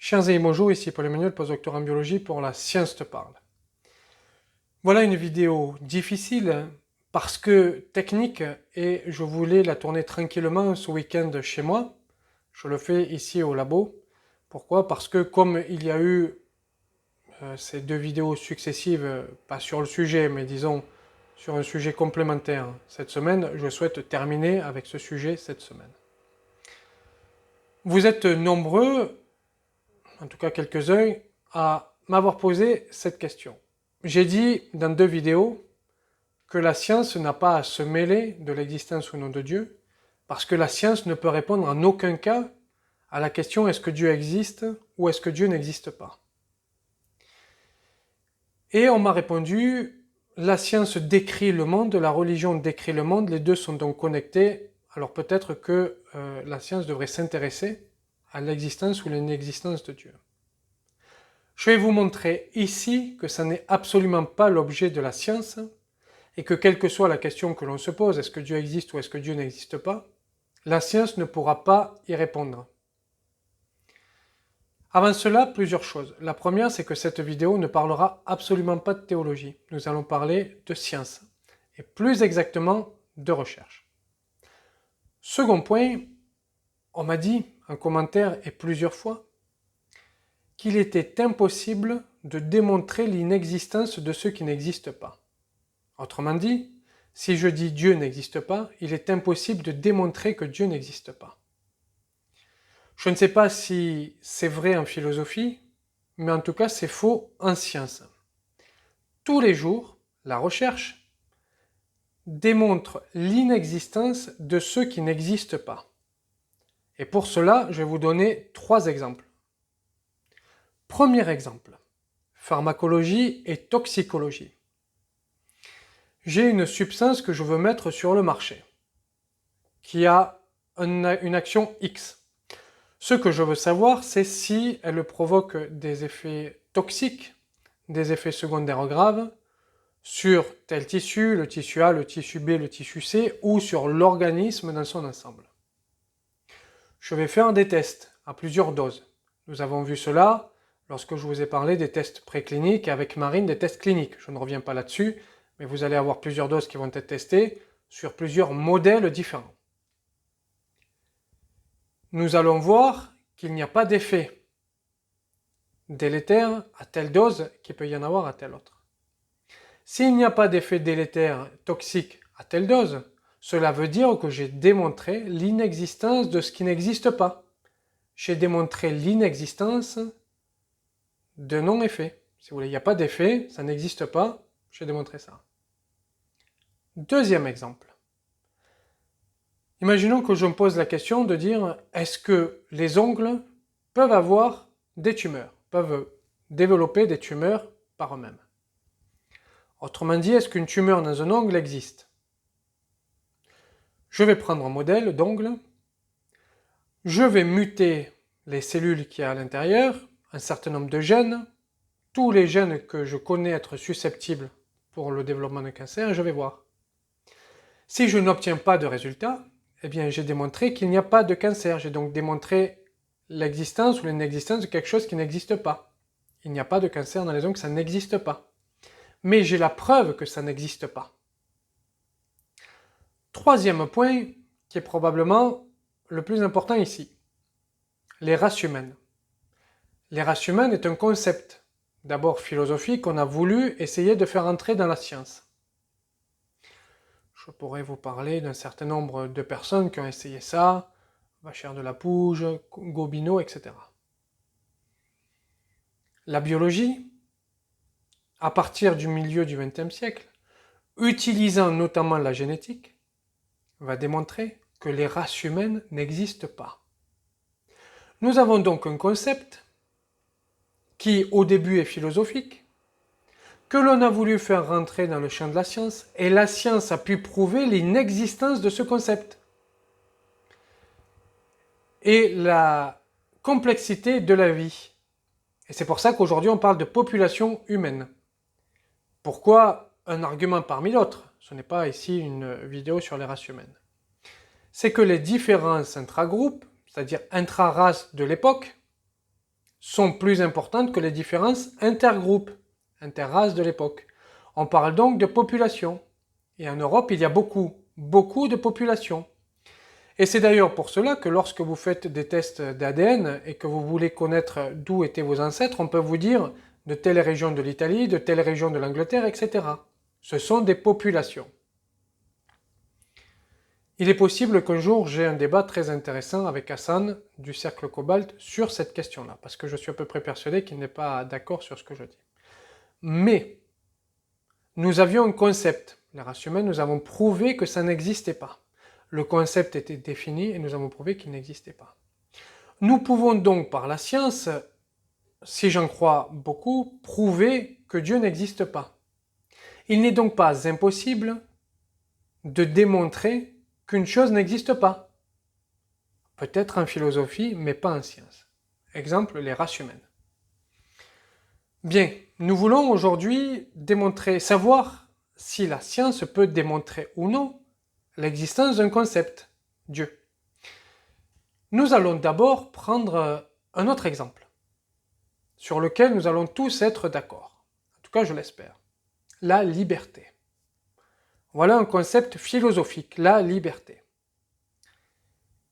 Chers et bonjour, ici Paul Emmanuel, postdocteur en biologie pour La Science te parle. Voilà une vidéo difficile parce que technique et je voulais la tourner tranquillement ce week-end chez moi. Je le fais ici au labo. Pourquoi? Parce que comme il y a eu ces deux vidéos successives, pas sur le sujet, mais disons sur un sujet complémentaire cette semaine, je souhaite terminer avec ce sujet cette semaine. Vous êtes nombreux, en tout cas quelques-uns, à m'avoir posé cette question. J'ai dit dans deux vidéos que la science n'a pas à se mêler de l'existence ou non de Dieu, parce que la science ne peut répondre en aucun cas à la question est-ce que Dieu existe ou est-ce que Dieu n'existe pas. Et on m'a répondu, la science décrit le monde, la religion décrit le monde, les deux sont donc connectés, alors peut-être que la science devrait s'intéresser à l'existence ou l'inexistence de Dieu. Je vais vous montrer ici que ça n'est absolument pas l'objet de la science et que quelle que soit la question que l'on se pose, est-ce que Dieu existe ou est-ce que Dieu n'existe pas, la science ne pourra pas y répondre. Avant cela, plusieurs choses. La première, c'est que cette vidéo ne parlera absolument pas de théologie. Nous allons parler de science et plus exactement de recherche. Second point, on m'a dit en commentaire et plusieurs fois qu'il était impossible de démontrer l'inexistence de ceux qui n'existent pas. Autrement dit, si je dis Dieu n'existe pas, il est impossible de démontrer que Dieu n'existe pas. Je ne sais pas si c'est vrai en philosophie, mais en tout cas c'est faux en science. Tous les jours, la recherche démontre l'inexistence de ceux qui n'existent pas. Et pour cela, je vais vous donner 3 exemples. Premier exemple, pharmacologie et toxicologie. J'ai une substance que je veux mettre sur le marché, qui a une action X. Ce que je veux savoir, c'est si elle provoque des effets toxiques, des effets secondaires graves, sur tel tissu, le tissu A, le tissu B, le tissu C, ou sur l'organisme dans son ensemble. Je vais faire des tests à plusieurs doses. Nous avons vu cela lorsque je vous ai parlé des tests précliniques et avec Marine des tests cliniques. Je ne reviens pas là-dessus, mais vous allez avoir plusieurs doses qui vont être testées sur plusieurs modèles différents. Nous allons voir qu'il n'y a pas d'effet délétère à telle dose qu'il peut y en avoir à telle autre. S'il n'y a pas d'effet délétère toxique à telle dose, cela veut dire que j'ai démontré l'inexistence de ce qui n'existe pas. J'ai démontré l'inexistence de non-effet. Si vous voulez, il n'y a pas d'effet, ça n'existe pas, j'ai démontré ça. Deuxième exemple. Imaginons que je me pose la question de dire, est-ce que les ongles peuvent avoir des tumeurs, peuvent développer des tumeurs par eux-mêmes? Autrement dit, est-ce qu'une tumeur dans un ongle existe? Je vais prendre un modèle d'ongle, je vais muter les cellules qu'il y a à l'intérieur, un certain nombre de gènes, tous les gènes que je connais être susceptibles pour le développement de cancer, et je vais voir. Si je n'obtiens pas de résultat, eh bien j'ai démontré qu'il n'y a pas de cancer, j'ai donc démontré l'existence ou l'inexistence de quelque chose qui n'existe pas. Il n'y a pas de cancer dans les ongles, ça n'existe pas. Mais j'ai la preuve que ça n'existe pas. Troisième point, qui est probablement le plus important ici, les races humaines. Les races humaines est un concept, d'abord philosophique, qu'on a voulu essayer de faire entrer dans la science. Je pourrais vous parler d'un certain nombre de personnes qui ont essayé ça, Vacher de la Pouge, Gobineau, etc. La biologie, à partir du milieu du XXe siècle, utilisant notamment la génétique, va démontrer que les races humaines n'existent pas. Nous avons donc un concept qui, au début, est philosophique, que l'on a voulu faire rentrer dans le champ de la science, et la science a pu prouver l'inexistence de ce concept. Et la complexité de la vie. Et c'est pour ça qu'aujourd'hui on parle de population humaine. Pourquoi un argument parmi d'autres? Ce n'est pas ici une vidéo sur les races humaines. C'est que les différences intragroupes, c'est-à-dire intra-races de l'époque, sont plus importantes que les différences intergroupes, interraces de l'époque. On parle donc de population. Et en Europe, il y a beaucoup de populations. Et c'est d'ailleurs pour cela que lorsque vous faites des tests d'ADN et que vous voulez connaître d'où étaient vos ancêtres, on peut vous dire de telle région de l'Italie, de telle région de l'Angleterre, etc. Ce sont des populations. Il est possible qu'un jour j'ai un débat très intéressant avec Hassan du Cercle Cobalt sur cette question-là, parce que je suis à peu près persuadé qu'il n'est pas d'accord sur ce que je dis. Mais nous avions un concept. Les races humaines, nous avons prouvé que ça n'existait pas. Le concept était défini et nous avons prouvé qu'il n'existait pas. Nous pouvons donc par la science, si j'en crois beaucoup, prouver que Dieu n'existe pas. Il n'est donc pas impossible de démontrer qu'une chose n'existe pas. Peut-être en philosophie, mais pas en science. Exemple, les races humaines. Bien, nous voulons aujourd'hui savoir si la science peut démontrer ou non l'existence d'un concept, Dieu. Nous allons d'abord prendre un autre exemple, sur lequel nous allons tous être d'accord. En tout cas, je l'espère. La liberté. Voilà un concept philosophique, la liberté.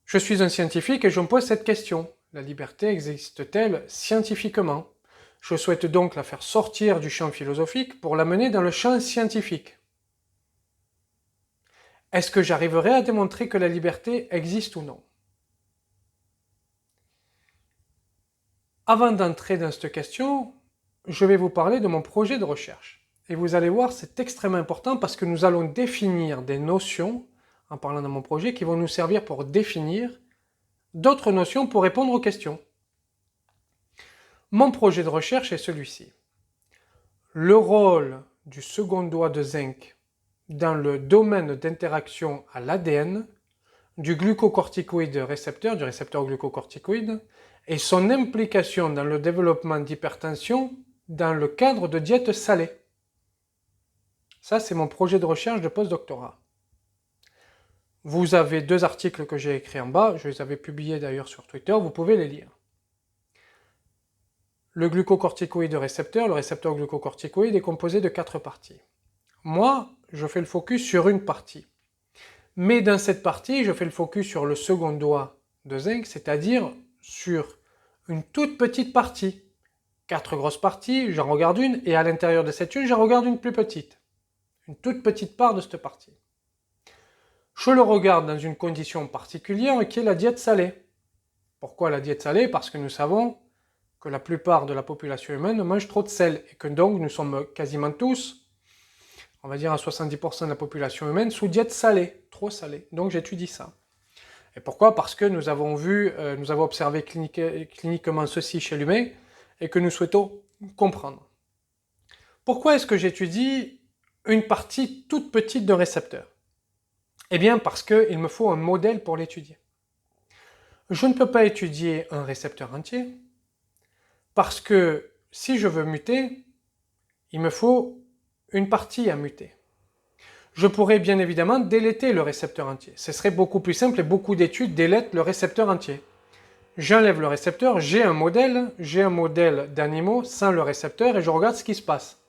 Je suis un scientifique et je me pose cette question. La liberté existe-t-elle scientifiquement? Je souhaite donc la faire sortir du champ philosophique pour l'amener dans le champ scientifique. Est-ce que j'arriverai à démontrer que la liberté existe ou non? Avant d'entrer dans cette question, je vais vous parler de mon projet de recherche. Et vous allez voir, c'est extrêmement important parce que nous allons définir des notions, en parlant de mon projet, qui vont nous servir pour définir d'autres notions pour répondre aux questions. Mon projet de recherche est celui-ci. Le rôle du second doigt de zinc dans le domaine d'interaction à l'ADN du glucocorticoïde récepteur, du récepteur glucocorticoïde, et son implication dans le développement d'hypertension dans le cadre de diète salée. Ça, c'est mon projet de recherche de postdoctorat. Vous avez 2 articles que j'ai écrits en bas, je les avais publiés d'ailleurs sur Twitter, vous pouvez les lire. Le glucocorticoïde récepteur, le récepteur glucocorticoïde est composé de 4 parties. Moi, je fais le focus sur une partie. Mais dans cette partie, je fais le focus sur le second doigt de zinc, c'est-à-dire sur une toute petite partie. 4 grosses parties, j'en regarde une, et à l'intérieur de cette une, j'en regarde une plus petite. Une toute petite part de cette partie. Je le regarde dans une condition particulière qui est la diète salée. Pourquoi la diète salée? Parce que nous savons que la plupart de la population humaine mange trop de sel, et que donc nous sommes quasiment tous, on va dire à 70% de la population humaine, sous diète salée, trop salée. Donc j'étudie ça. Et pourquoi? Parce que nous avons observé cliniquement ceci chez l'humain, et que nous souhaitons comprendre. Pourquoi est-ce que j'étudie une partie toute petite d'un récepteur? Eh bien parce qu'il me faut un modèle pour l'étudier. Je ne peux pas étudier un récepteur entier, parce que si je veux muter, il me faut une partie à muter. Je pourrais bien évidemment déléter le récepteur entier. Ce serait beaucoup plus simple et beaucoup d'études délètent le récepteur entier. J'enlève le récepteur, j'ai un modèle d'animaux sans le récepteur et je regarde ce qui se passe.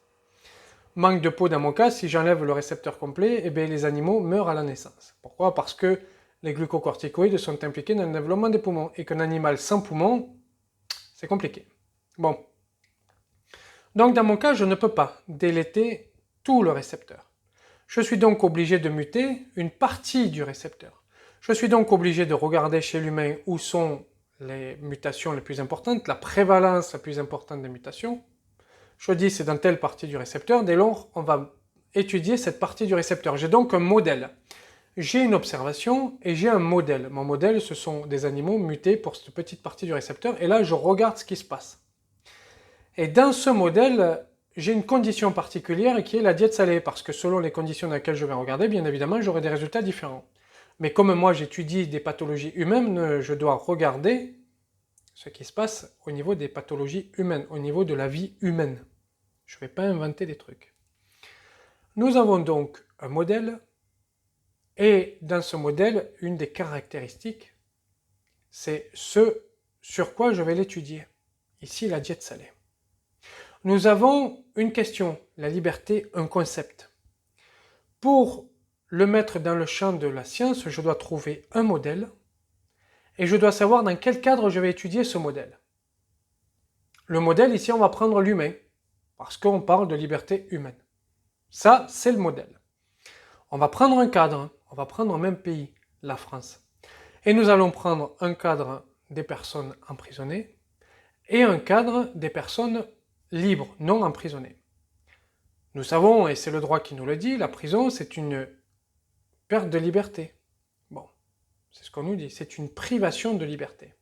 Manque de peau dans mon cas, si j'enlève le récepteur complet, eh bien, les animaux meurent à la naissance. Pourquoi? Parce que les glucocorticoïdes sont impliqués dans le développement des poumons et qu'un animal sans poumons, c'est compliqué. Bon. Donc dans mon cas, je ne peux pas déléter tout le récepteur. Je suis donc obligé de muter une partie du récepteur. Je suis donc obligé de regarder chez l'humain où sont les mutations les plus importantes, la prévalence la plus importante des mutations. Je dis c'est dans telle partie du récepteur, dès lors on va étudier cette partie du récepteur. J'ai donc un modèle. J'ai une observation et j'ai un modèle. Mon modèle, ce sont des animaux mutés pour cette petite partie du récepteur, et là je regarde ce qui se passe. Et dans ce modèle, j'ai une condition particulière qui est la diète salée, parce que selon les conditions dans lesquelles je vais regarder, bien évidemment, j'aurai des résultats différents. Mais comme moi j'étudie des pathologies humaines, je dois regarder ce qui se passe au niveau des pathologies humaines, au niveau de la vie humaine. Je ne vais pas inventer des trucs. Nous avons donc un modèle, et dans ce modèle, une des caractéristiques, c'est ce sur quoi je vais l'étudier. ici la diète salée. Nous avons une question, la liberté, un concept. Pour le mettre dans le champ de la science, je dois trouver un modèle et je dois savoir dans quel cadre je vais étudier ce modèle. Le modèle, ici, on va prendre l'humain, parce qu'on parle de liberté humaine. Ça, c'est le modèle. On va prendre un cadre, on va prendre un même pays, la France. Et nous allons prendre un cadre des personnes emprisonnées et un cadre des personnes libres, non emprisonnées. Nous savons, et c'est le droit qui nous le dit, la prison, c'est une perte de liberté. Bon, c'est ce qu'on nous dit, c'est une privation de liberté.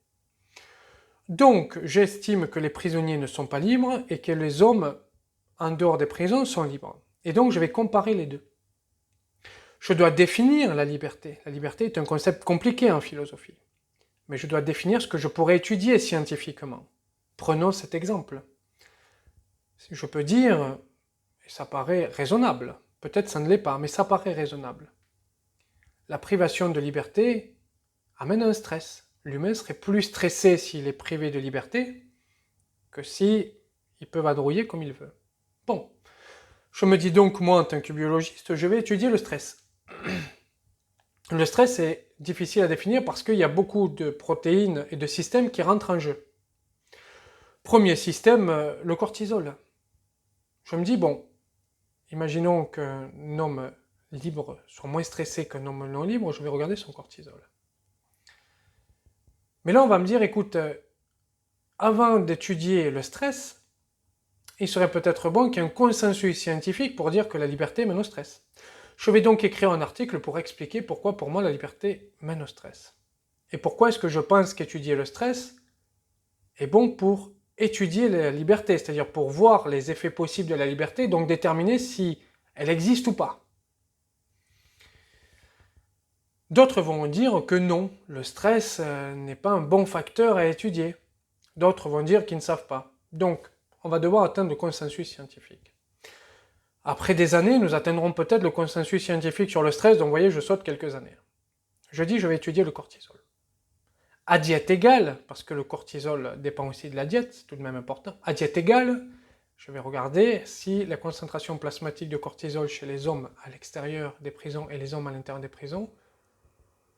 Donc, j'estime que les prisonniers ne sont pas libres et que les hommes en dehors des prisons sont libres. Et donc, je vais comparer les deux. Je dois définir la liberté. La liberté est un concept compliqué en philosophie. Mais je dois définir ce que je pourrais étudier scientifiquement. Prenons cet exemple. Je peux dire, et ça paraît raisonnable, peut-être ça ne l'est pas, mais ça paraît raisonnable. La privation de liberté amène un stress. L'humain serait plus stressé s'il est privé de liberté que s'il peut vadrouiller comme il veut. Bon, je me dis donc, moi en tant que biologiste, je vais étudier le stress. Le stress est difficile à définir parce qu'il y a beaucoup de protéines et de systèmes qui rentrent en jeu. Premier système, le cortisol. Je me dis, bon, imaginons qu'un homme libre soit moins stressé qu'un homme non libre, je vais regarder son cortisol. Mais là, on va me dire, écoute, avant d'étudier le stress, il serait peut-être bon qu'il y ait un consensus scientifique pour dire que la liberté mène au stress. Je vais donc écrire un article pour expliquer pourquoi pour moi la liberté mène au stress. Et pourquoi est-ce que je pense qu'étudier le stress est bon pour étudier la liberté, c'est-à-dire pour voir les effets possibles de la liberté, donc déterminer si elle existe ou pas. D'autres vont dire que non, le stress n'est pas un bon facteur à étudier. D'autres vont dire qu'ils ne savent pas. Donc, on va devoir atteindre le consensus scientifique. Après des années, nous atteindrons peut-être le consensus scientifique sur le stress, donc vous voyez, je saute quelques années. Je dis, je vais étudier le cortisol. À diète égale, parce que le cortisol dépend aussi de la diète, c'est tout de même important, à diète égale, je vais regarder si la concentration plasmatique de cortisol chez les hommes à l'extérieur des prisons et les hommes à l'intérieur des prisons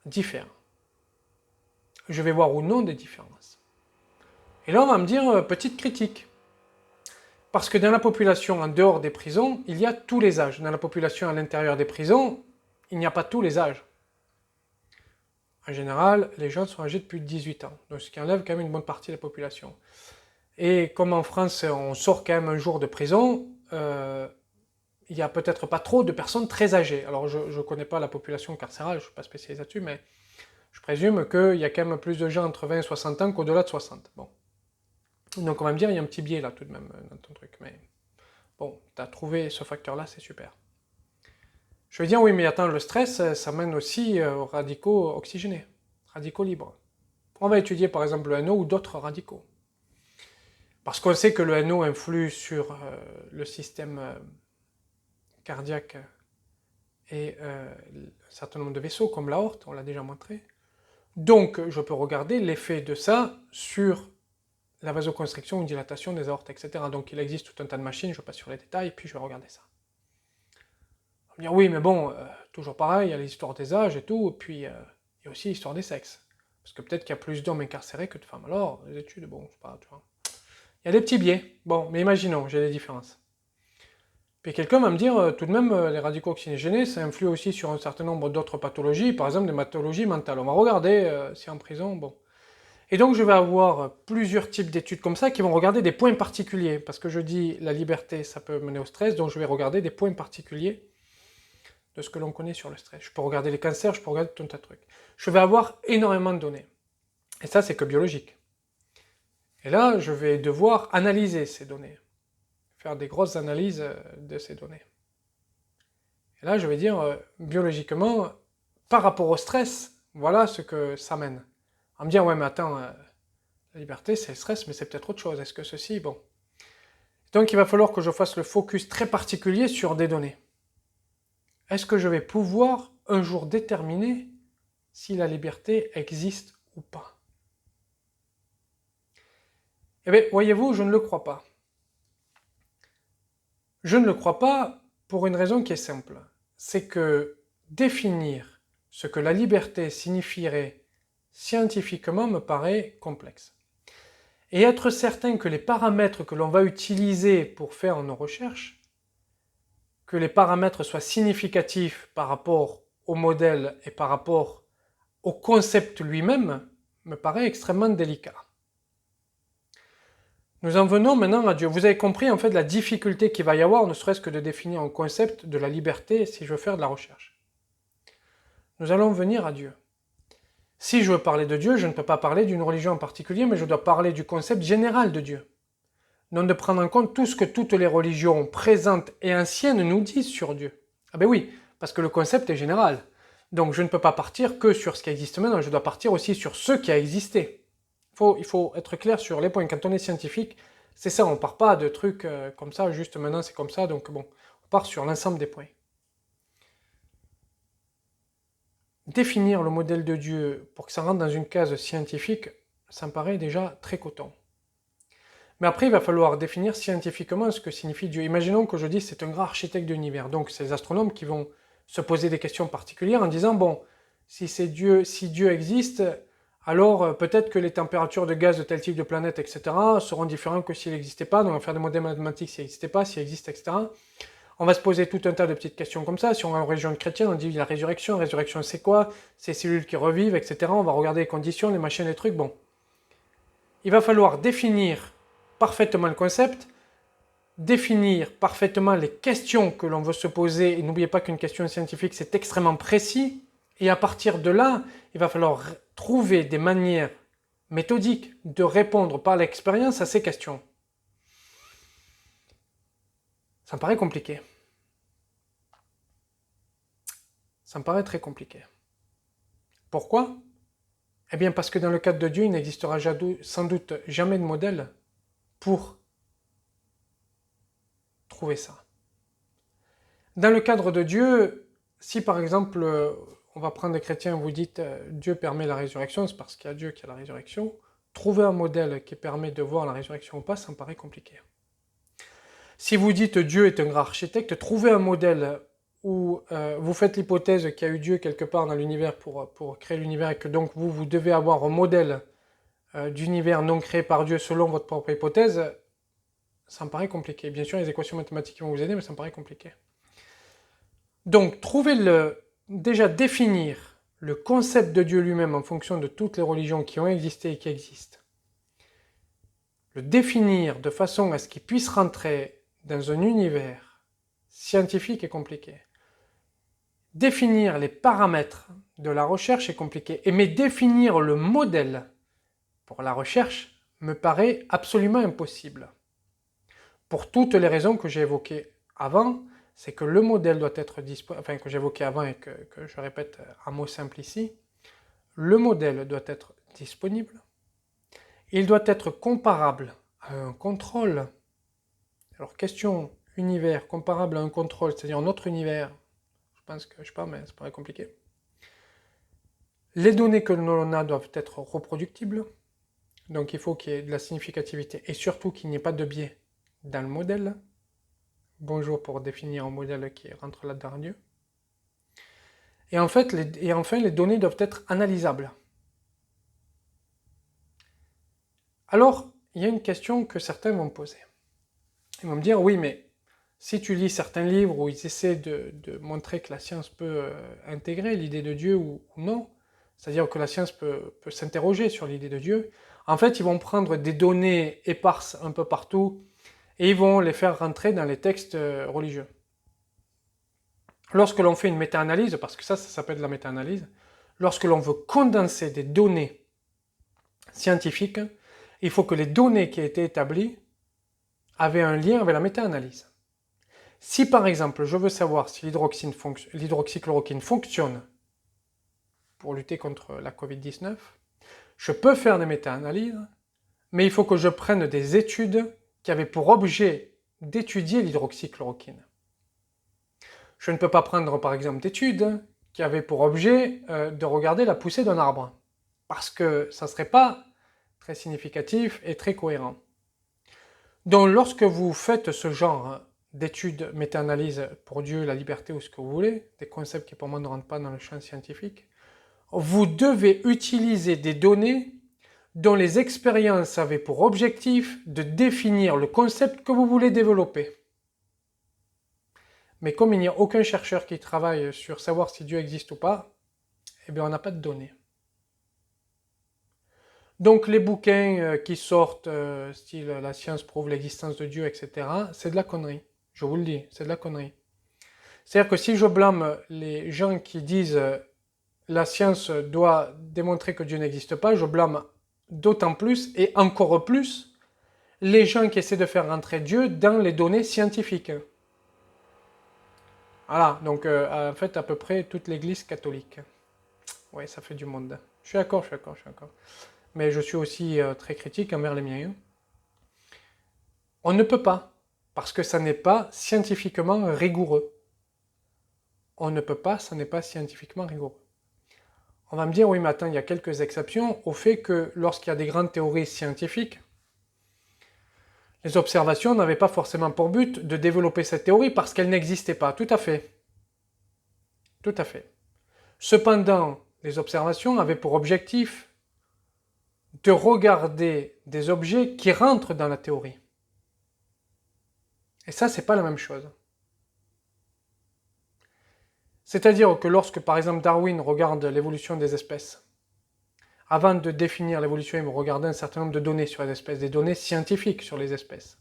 diffèrent. Je vais voir ou non des différences. Et là, on va me dire, petite critique. Parce que dans la population en dehors des prisons, il y a tous les âges. Dans la population à l'intérieur des prisons, il n'y a pas tous les âges. En général, les gens sont âgés de plus de 18 ans, donc ce qui enlève quand même une bonne partie de la population. Et comme en France, on sort quand même un jour de prison, il n'y a peut-être pas trop de personnes très âgées. Alors je ne connais pas la population carcérale, je ne suis pas spécialisé là-dessus, mais je présume qu'il y a quand même plus de gens entre 20 et 60 ans qu'au-delà de 60. Bon. Donc on va me dire, il y a un petit biais là tout de même dans ton truc, mais bon, tu as trouvé ce facteur-là, c'est super. Je vais dire, oui, mais attends, le stress, ça mène aussi aux radicaux oxygénés, radicaux libres. On va étudier par exemple le NO ou d'autres radicaux. Parce qu'on sait que le NO influe sur le système cardiaque et un certain nombre de vaisseaux, comme l'aorte, on l'a déjà montré. Donc, je peux regarder l'effet de ça sur la vasoconstriction ou dilatation des aortes, etc. Donc, il existe tout un tas de machines, je passe sur les détails, puis je vais regarder ça. On va me dire, oui, mais bon, toujours pareil, il y a l'histoire des âges et tout, et puis il y a aussi l'histoire des sexes. Parce que peut-être qu'il y a plus d'hommes incarcérés que de femmes. Alors, les études, bon, c'est pas, tu vois. Il y a des petits biais. Bon, mais imaginons, j'ai des différences. Puis quelqu'un va me dire, tout de même, les radicaux oxygénés, ça influe aussi sur un certain nombre d'autres pathologies, par exemple des pathologies mentales. On va regarder si en prison, bon. Et donc je vais avoir plusieurs types d'études comme ça qui vont regarder des points particuliers, parce que je dis la liberté, ça peut mener au stress, donc je vais regarder des points particuliers de ce que l'on connaît sur le stress. Je peux regarder les cancers, je peux regarder tout un tas de trucs. Je vais avoir énormément de données. Et ça, c'est que biologique. Et là, je vais devoir analyser ces données, faire des grosses analyses de ces données. Et là, je vais dire, biologiquement, par rapport au stress, voilà ce que ça mène. À me dire, ouais, mais attends, la liberté, c'est le stress, mais c'est peut-être autre chose. Est-ce que ceci, bon. Donc, il va falloir que je fasse le focus très particulier sur des données. Est-ce que je vais pouvoir, un jour, déterminer si la liberté existe ou pas? Eh bien, voyez-vous, je ne le crois pas. Je ne le crois pas pour une raison qui est simple. C'est que définir ce que la liberté signifierait scientifiquement me paraît complexe. Et être certain que les paramètres que l'on va utiliser pour faire nos recherches, que les paramètres soient significatifs par rapport au modèle et par rapport au concept lui-même, me paraît extrêmement délicat. Nous en venons maintenant à Dieu. Vous avez compris en fait la difficulté qu'il va y avoir, ne serait-ce que de définir un concept de la liberté si je veux faire de la recherche. Nous allons venir à Dieu. Si je veux parler de Dieu, je ne peux pas parler d'une religion en particulier, mais je dois parler du concept général de Dieu. Non de prendre en compte tout ce que toutes les religions présentes et anciennes nous disent sur Dieu. Ah ben oui, parce que le concept est général. Donc je ne peux pas partir que sur ce qui existe maintenant, je dois partir aussi sur ce qui a existé. Il faut être clair sur les points. Quand on est scientifique, c'est ça, on ne part pas de trucs comme ça, juste maintenant c'est comme ça, donc bon, on part sur l'ensemble des points. Définir le modèle de Dieu pour que ça rentre dans une case scientifique, ça me paraît déjà très coton. Mais après, il va falloir définir scientifiquement ce que signifie Dieu. Imaginons que je dise c'est un grand architecte de l'univers. Donc c'est les astronomes qui vont se poser des questions particulières en disant, bon, si Dieu existe, alors peut-être que les températures de gaz de tel type de planète, etc., seront différentes que s'il n'existait pas. Donc on va faire des modèles mathématiques s'il n'existait pas, s'il existe, etc. On va se poser tout un tas de petites questions comme ça. Si on est en religion chrétienne, on dit la résurrection c'est quoi? Ces cellules qui revivent, etc. On va regarder les conditions, les machines, les trucs. Bon. Il va falloir définir parfaitement le concept, définir parfaitement les questions que l'on veut se poser. Et n'oubliez pas qu'une question scientifique, c'est extrêmement précis. Et à partir de là, il va falloir trouver des manières méthodiques de répondre par l'expérience à ces questions. Ça me paraît compliqué. Ça me paraît très compliqué. Pourquoi? Eh bien parce que dans le cadre de Dieu, il n'existera sans doute jamais de modèle pour trouver ça. Dans le cadre de Dieu, si par exemple, on va prendre des chrétiens, vous dites Dieu permet la résurrection, c'est parce qu'il y a Dieu qui a la résurrection, trouver un modèle qui permet de voir la résurrection ou pas, ça me paraît compliqué. Si vous dites Dieu est un grand architecte, trouver un modèle où vous faites l'hypothèse qu'il y a eu Dieu quelque part dans l'univers pour créer l'univers et que donc vous devez avoir un modèle d'univers non créé par Dieu selon votre propre hypothèse, ça me paraît compliqué. Bien sûr, les équations mathématiques vont vous aider, mais ça me paraît compliqué. Donc, déjà définir le concept de Dieu lui-même en fonction de toutes les religions qui ont existé et qui existent. Le définir de façon à ce qu'il puisse rentrer dans un univers scientifique est compliqué. Définir les paramètres de la recherche est compliqué. Mais définir le modèle pour la recherche me paraît absolument impossible. Pour toutes les raisons que j'ai évoquées avant, c'est que le modèle doit être disponible, enfin que j'évoquais avant et que je répète en mots simples ici, le modèle doit être disponible, il doit être comparable à un contrôle. Alors question univers comparable à un contrôle, c'est-à-dire un autre univers, je pense que, je sais pas, mais ça paraît compliqué. Les données que l'on a doivent être reproductibles, donc il faut qu'il y ait de la significativité et surtout qu'il n'y ait pas de biais dans le modèle. Bonjour pour définir un modèle qui rentre là-dedans Dieu. Et enfin, les données doivent être analysables. Alors, il y a une question que certains vont me poser. Ils vont me dire, oui, mais si tu lis certains livres où ils essaient de montrer que la science peut intégrer l'idée de Dieu ou non, c'est-à-dire que la science peut s'interroger sur l'idée de Dieu, en fait, ils vont prendre des données éparses un peu partout et ils vont les faire rentrer dans les textes religieux. Lorsque l'on fait une méta-analyse, parce que ça s'appelle de la méta-analyse, lorsque l'on veut condenser des données scientifiques, il faut que les données qui étaient établies avaient un lien avec la méta-analyse. Si par exemple, je veux savoir si l'hydroxychloroquine fonctionne pour lutter contre la Covid-19, je peux faire des méta-analyses, mais il faut que je prenne des études qui avaient pour objet d'étudier l'hydroxychloroquine. Je ne peux pas prendre par exemple d'études qui avaient pour objet de regarder la poussée d'un arbre, parce que ça ne serait pas très significatif et très cohérent. Donc lorsque vous faites ce genre d'études, méta-analyse pour Dieu, la liberté ou ce que vous voulez, des concepts qui pour moi ne rentrent pas dans le champ scientifique, vous devez utiliser des données dont les expériences avaient pour objectif de définir le concept que vous voulez développer. Mais comme il n'y a aucun chercheur qui travaille sur savoir si Dieu existe ou pas, eh bien on n'a pas de données. Donc les bouquins qui sortent, style la science prouve l'existence de Dieu, etc., c'est de la connerie. Je vous le dis, c'est de la connerie. C'est-à-dire que si je blâme les gens qui disent la science doit démontrer que Dieu n'existe pas, je blâme d'autant plus et encore plus les gens qui essaient de faire rentrer Dieu dans les données scientifiques. Voilà, donc en fait à peu près toute l'église catholique. Oui, ça fait du monde. Je suis d'accord. Mais je suis aussi très critique envers les miens. On ne peut pas, parce que ça n'est pas scientifiquement rigoureux. On ne peut pas, ça n'est pas scientifiquement rigoureux. On va me dire, oui, mais attends, il y a quelques exceptions au fait que lorsqu'il y a des grandes théories scientifiques, les observations n'avaient pas forcément pour but de développer cette théorie parce qu'elle n'existait pas. Tout à fait. Tout à fait. Cependant, les observations avaient pour objectif de regarder des objets qui rentrent dans la théorie. Et ça, c'est pas la même chose. C'est-à-dire que lorsque, par exemple, Darwin regarde l'évolution des espèces, avant de définir l'évolution, il va regarder un certain nombre de données sur les espèces, des données scientifiques sur les espèces.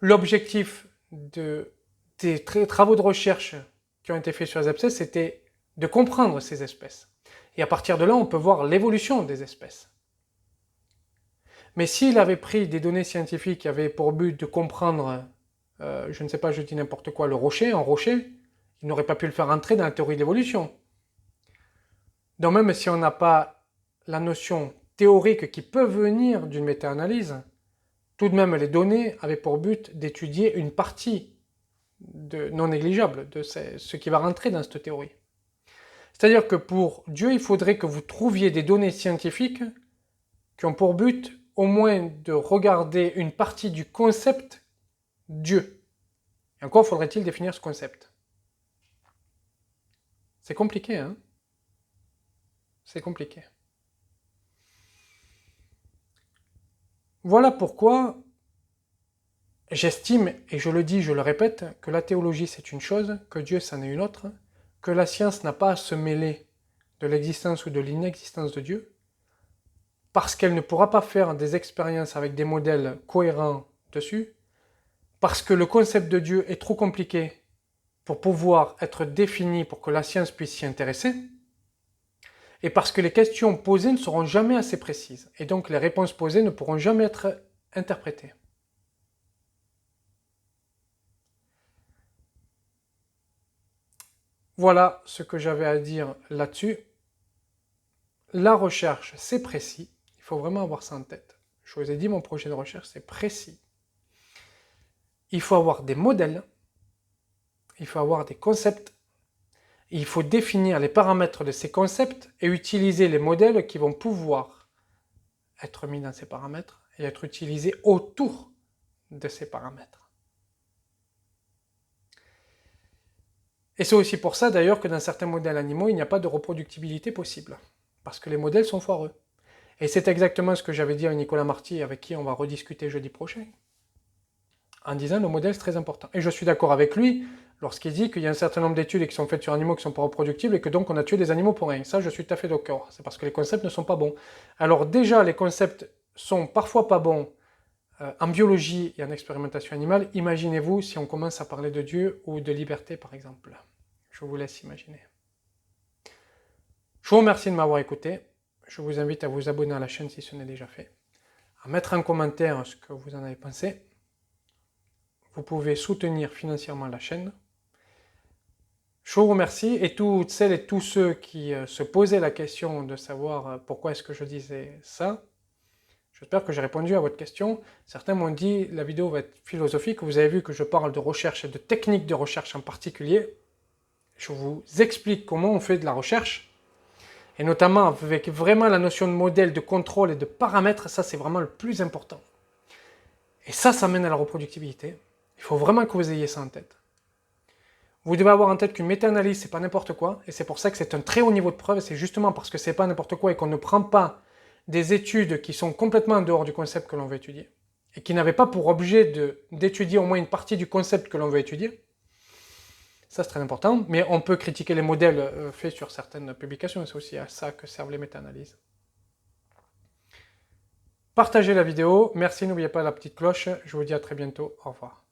L'objectif des travaux de recherche qui ont été faits sur les espèces, c'était de comprendre ces espèces. Et à partir de là, on peut voir l'évolution des espèces. Mais s'il avait pris des données scientifiques qui avaient pour but de comprendre, je ne sais pas, je dis n'importe quoi, un rocher, il n'aurait pas pu le faire entrer dans la théorie de l'évolution. Donc même si on n'a pas la notion théorique qui peut venir d'une méta-analyse, tout de même les données avaient pour but d'étudier une partie non négligeable de ce qui va rentrer dans cette théorie. C'est-à-dire que pour Dieu, il faudrait que vous trouviez des données scientifiques qui ont pour but au moins de regarder une partie du concept Dieu. Et encore faudrait-il définir ce concept. C'est compliqué, hein? C'est compliqué. Voilà pourquoi j'estime, et je le dis, je le répète, que la théologie c'est une chose, que Dieu c'en est une autre, que la science n'a pas à se mêler de l'existence ou de l'inexistence de Dieu, parce qu'elle ne pourra pas faire des expériences avec des modèles cohérents dessus, parce que le concept de Dieu est trop compliqué pour pouvoir être défini pour que la science puisse s'y intéresser, et parce que les questions posées ne seront jamais assez précises, et donc les réponses posées ne pourront jamais être interprétées. Voilà ce que j'avais à dire là-dessus. La recherche, c'est précis, il faut vraiment avoir ça en tête. Je vous ai dit, mon projet de recherche, c'est précis. Il faut avoir des modèles, il faut avoir des concepts, il faut définir les paramètres de ces concepts et utiliser les modèles qui vont pouvoir être mis dans ces paramètres et être utilisés autour de ces paramètres. Et c'est aussi pour ça d'ailleurs que dans certains modèles animaux, il n'y a pas de reproductibilité possible, parce que les modèles sont foireux. Et c'est exactement ce que j'avais dit à Nicolas Marty, avec qui on va rediscuter jeudi prochain, en disant le modèle c'est très important. Et je suis d'accord avec lui lorsqu'il dit qu'il y a un certain nombre d'études qui sont faites sur animaux qui ne sont pas reproductibles et que donc on a tué des animaux pour rien. Ça, je suis tout à fait d'accord. C'est parce que les concepts ne sont pas bons. Alors déjà, les concepts sont parfois pas bons en biologie et en expérimentation animale. Imaginez-vous si on commence à parler de Dieu ou de liberté, par exemple. Je vous laisse imaginer. Je vous remercie de m'avoir écouté. Je vous invite à vous abonner à la chaîne si ce n'est déjà fait, à mettre en commentaire ce que vous en avez pensé. Vous pouvez soutenir financièrement la chaîne. Je vous remercie et toutes celles et tous ceux qui se posaient la question de savoir pourquoi est-ce que je disais ça. J'espère que j'ai répondu à votre question. Certains m'ont dit la vidéo va être philosophique. Vous avez vu que je parle de recherche et de techniques de recherche en particulier. Je vous explique comment on fait de la recherche. Et notamment avec vraiment la notion de modèle, de contrôle et de paramètres. Ça, c'est vraiment le plus important. Et ça mène à la reproductibilité. Il faut vraiment que vous ayez ça en tête. Vous devez avoir en tête qu'une méta-analyse, c'est pas n'importe quoi, et c'est pour ça que c'est un très haut niveau de preuve, c'est justement parce que c'est pas n'importe quoi et qu'on ne prend pas des études qui sont complètement en dehors du concept que l'on veut étudier, et qui n'avaient pas pour objet d'étudier au moins une partie du concept que l'on veut étudier. Ça, c'est très important, mais on peut critiquer les modèles faits sur certaines publications, c'est aussi à ça que servent les méta-analyses. Partagez la vidéo, merci, n'oubliez pas la petite cloche, je vous dis à très bientôt, au revoir.